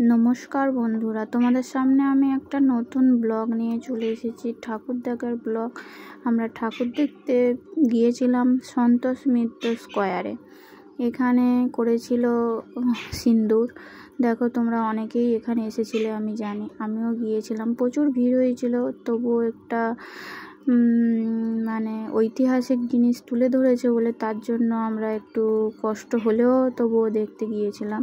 নমস্কার বন্ধুরা, তোমাদের সামনে আমি একটা নতুন ব্লগ নিয়ে চলে এসেছি, ঠাকুর দেখার ব্লগ। আমরা ঠাকুর দেখতে গিয়েছিলাম সন্তোষ মিত্র স্কোয়ারে। এখানে করেছিল সিন্দুর। দেখো তোমরা অনেকেই এখানে এসেছিলে, আমি জানি, আমিও গিয়েছিলাম। প্রচুর ভিড় হয়েছিল, তবুও একটা মানে ঐতিহাসিক জিনিস তুলে ধরেছে বলে তার জন্য আমরা একটু কষ্ট হলেও তবুও দেখতে গিয়েছিলাম।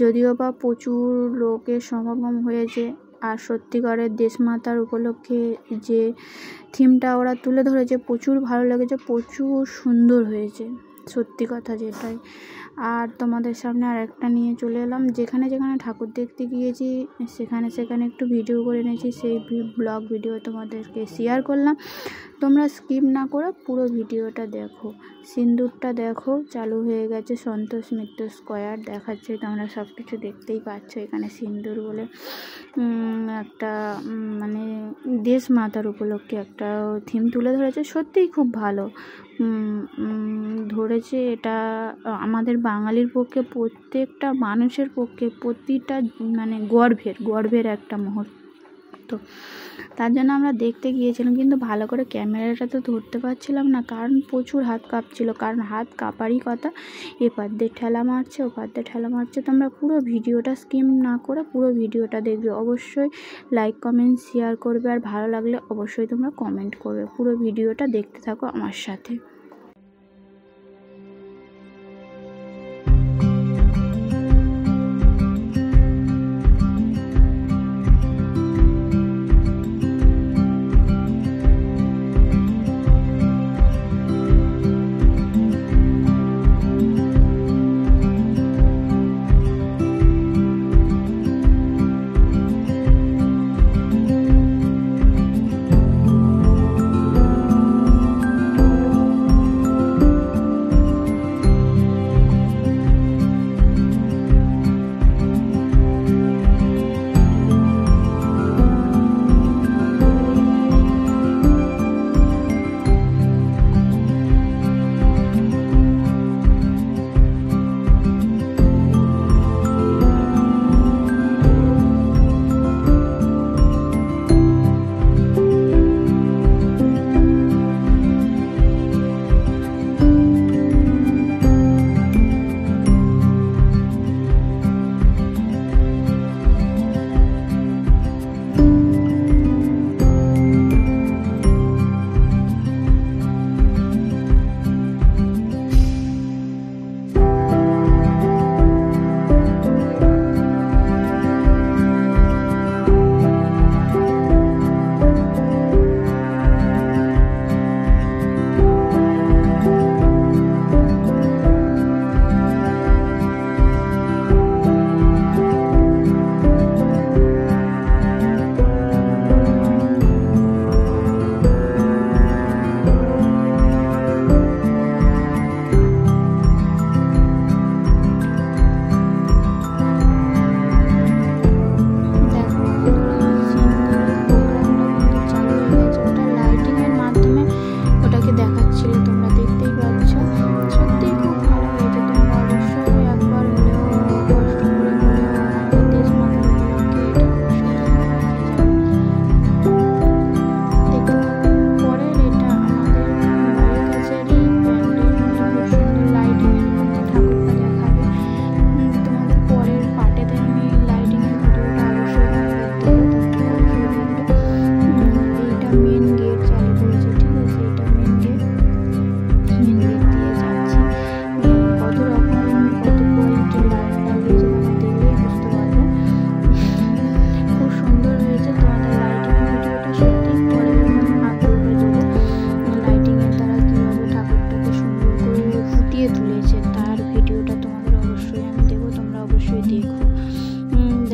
যদিও বা প্রচুর লোকের সমাগম হয়েছে, আর সত্যিকারের দেশমাতার উপলক্ষে যে থিমটা ওরা তুলে ধরেছে প্রচুর ভালো লেগেছে, প্রচুর সুন্দর হয়েছে, সত্যি কথা যেটাই। আর তোমাদের সামনে আর একটা নিয়ে চলে এলাম, যেখানে যেখানে ঠাকুর দেখতে গিয়েছি সেখানে একটু ভিডিও করে নিয়েছি, সেই ব্লগ ভিডিও তোমাদেরকে শেয়ার করলাম। তোমরা স্কিপ না করে পুরো ভিডিওটা দেখো। সিন্দুরটা দেখো, চালু হয়ে গেছে, সন্তোষ মিত্র স্কোয়ার দেখাচ্ছে, তোমরা সব কিছু দেখতেই পাচ্ছ। এখানে সিন্দুর বলে একটা মানে দেশ মাতার উপলক্ষে একটা থিম তুলে ধরেছে, সত্যিই খুব ভালো ধরেছে। এটা আমাদের বাঙালির পক্ষে, প্রত্যেকটা মানুষের পক্ষে, প্রতিটা মানে গর্বের একটা মুহূর্ত। তার জন্য আমরা দেখতে গিয়েছিলাম, কিন্তু ভালো করে ক্যামেরাটা তো ধরতে পারছিলাম না, কারণ প্রচুর হাত কাঁপছিল। কারণ হাত কাঁপারই কথা, এপার দিয়ে ঠেলা মারছে, ওপার দিয়ে ঠেলা মারছে। তোমরা পুরো ভিডিওটা স্কিপ না করে পুরো ভিডিওটা দেখবে। অবশ্যই লাইক কমেন্ট শেয়ার করবে, আর ভালো লাগলে অবশ্যই তোমরা কমেন্ট করবে। পুরো ভিডিওটা দেখতে থাকো আমার সাথে।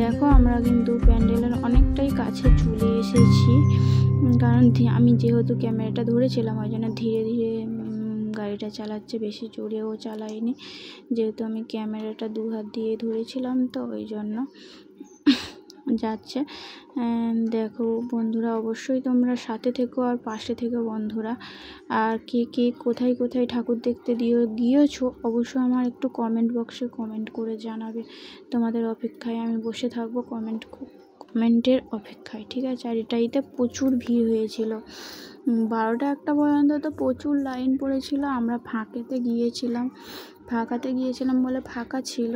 দেখো আমরা কিন্তু প্যান্ডেলের অনেকটাই কাছে চলে এসেছি, কারণ আমি যেহেতু ক্যামেরাটা ধরেছিলাম ওই জন্য ধীরে ধীরে গাড়িটা চালাচ্ছে, বেশি জোরেও চালাইনি, যেহেতু আমি ক্যামেরাটা দু হাত দিয়ে ধরেছিলাম, তো ওই জন্য যাচ্ছে। দেখো বন্ধুরা, অবশ্যই তোমরা সাথে থেকো আর পাশে থেকো বন্ধুরা। আর কে কে কোথায় কোথায় ঠাকুর দেখতে গিয়েছো অবশ্যই আমার একটু কমেন্ট বক্সে কমেন্ট করে জানাবে। তোমাদের অপেক্ষায় আমি বসে থাকবো, কমেন্টের অপেক্ষায়, ঠিক আছে। আর এটাইতে প্রচুর ভিড় হয়েছিল, 12টা 1টা পর্যন্ত তো প্রচুর লাইন পড়েছিল। আমরা ফাঁকাতে গিয়েছিলাম বলে ফাঁকা ছিল।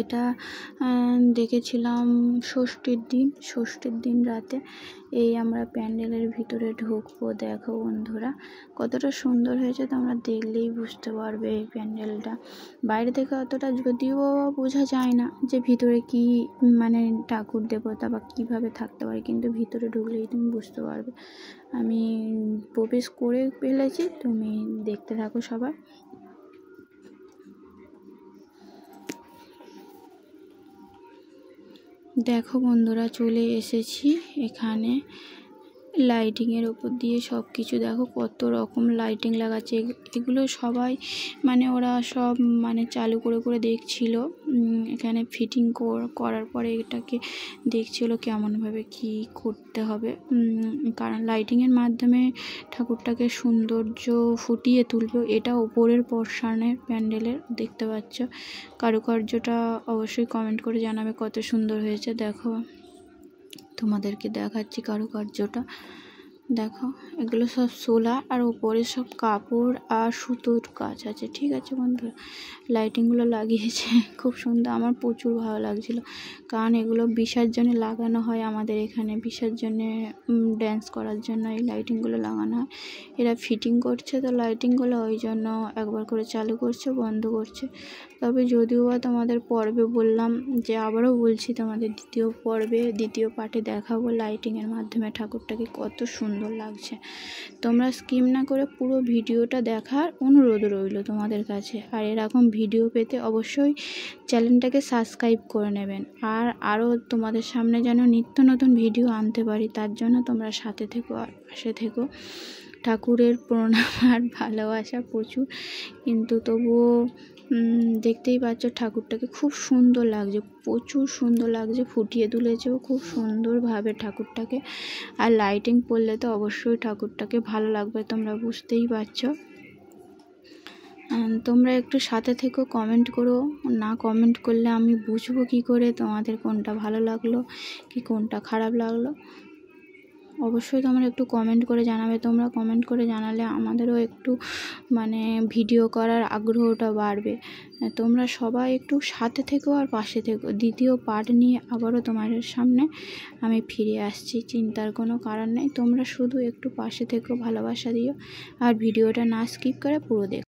এটা দেখেছিলাম ষষ্ঠীর দিন রাতে। এই আমরা প্যান্ডেলের ভিতরে ঢুকবো। দেখো বন্ধুরা কতটা সুন্দর হয়েছে, তোমরা দেখলেই বুঝতে পারবে। এই প্যান্ডেলটা বাইরে থেকে অতটা যদিও বোঝা যায় না যে ভিতরে কি মানে ঠাকুর দেবতা বা কিভাবে থাকতে পারে, কিন্তু ভিতরে ঢুকলেই তুমি বুঝতে পারবে। আমি প্রবেশ করে ফেলেছি, তুমি দেখতে থাকো সবাই। দেখো বন্ধুরা চলে এসেছি এখানে। লাইটিংয়ের ওপর দিয়ে সব কিছু দেখো কত রকম লাইটিং লাগাচ্ছে। এগুলো সবাই মানে ওরা সব মানে চালু করে দেখছিল। এখানে ফিটিং করার পরে এটাকে দেখছিল কেমনভাবে কি করতে হবে, কারণ লাইটিংয়ের মাধ্যমে ঠাকুরটাকে সৌন্দর্য ফুটিয়ে তুলবে। এটা ওপরের পোর্শনের প্যান্ডেলের, দেখতে পাচ্ছ। কারুকার্যটা অবশ্যই কমেন্ট করে জানাবে কত সুন্দর হয়েছে। দেখো তোমাদেরকে দেখাচ্ছি কারুকার্যটা। দেখো এগুলো সব শোলা আর উপরে সব কাপড় আর সুতোর কাজ আছে, ঠিক আছে বন্ধুরা। লাইটিংগুলো লাগিয়েছে খুব সুন্দর, আমার প্রচুর ভালো লাগছিল। কারণ এগুলো বিসর্জনে লাগানো হয়, আমাদের এখানে বিসর্জনে ড্যান্স করার জন্য এই লাইটিংগুলো লাগানো হয়। এরা ফিটিং করছে তো লাইটিংগুলো, ওই জন্য একবার করে চালু করছে বন্ধ করছে। তবে যদিও বা তোমাদের পর্বে বললাম, যে আবারও বলছি তোমাদের দ্বিতীয় পার্টে দেখাবো লাইটিংয়ের মাধ্যমে ঠাকুরটাকে কত সুন্দর লাগছে। তোমরা স্কিপ না করে পুরো ভিডিওটা দেখার অনুরোধ রইল তোমাদের কাছে। আর এরকম ভিডিও পেতে অবশ্যই চ্যানেলটাকে সাবস্ক্রাইব করে নেবেন। আর আরও তোমাদের সামনে যেন নিত্য নতুন ভিডিও আনতে পারি, তার জন্য তোমরা সাথে থেকো আর পাশে থেকো। ঠাকুরের প্রণাম আর ভালোবাসা প্রচুর, কিন্তু তবুও দেখতেই পাচ্ছ ঠাকুরটাকে খুব সুন্দর লাগছে, প্রচুর সুন্দর লাগছে। ফুটিয়ে তুলেছে খুব সুন্দরভাবে ঠাকুরটাকে। আর লাইটিং পড়লে তো অবশ্যই ঠাকুরটাকে ভালো লাগবে, তোমরা বুঝতেই পারছো। তোমরা একটু সাথে থেকো, কমেন্ট করো। না কমেন্ট করলে আমি বুঝবো কী করে তোমাদের কোনটা ভালো লাগলো কি কোনটা খারাপ লাগলো। অবশ্যই তোমরা একটু কমেন্ট করে জানাবে। তোমরা কমেন্ট করে জানালে আমাদেরও একটু মানে ভিডিও করার আগ্রহটা বাড়বে। তোমরা সবাই একটু সাথে থেকো আর পাশে থেকো। দ্বিতীয় পার্ট নিয়ে আবারও তোমাদের সামনে আমি ফিরে আসছি, চিন্তার কোনো কারণ নেই। তোমরা শুধু একটু পাশে থেকো, ভালোবাসা দিও আর ভিডিওটা না স্কিপ করে পুরো দেখো।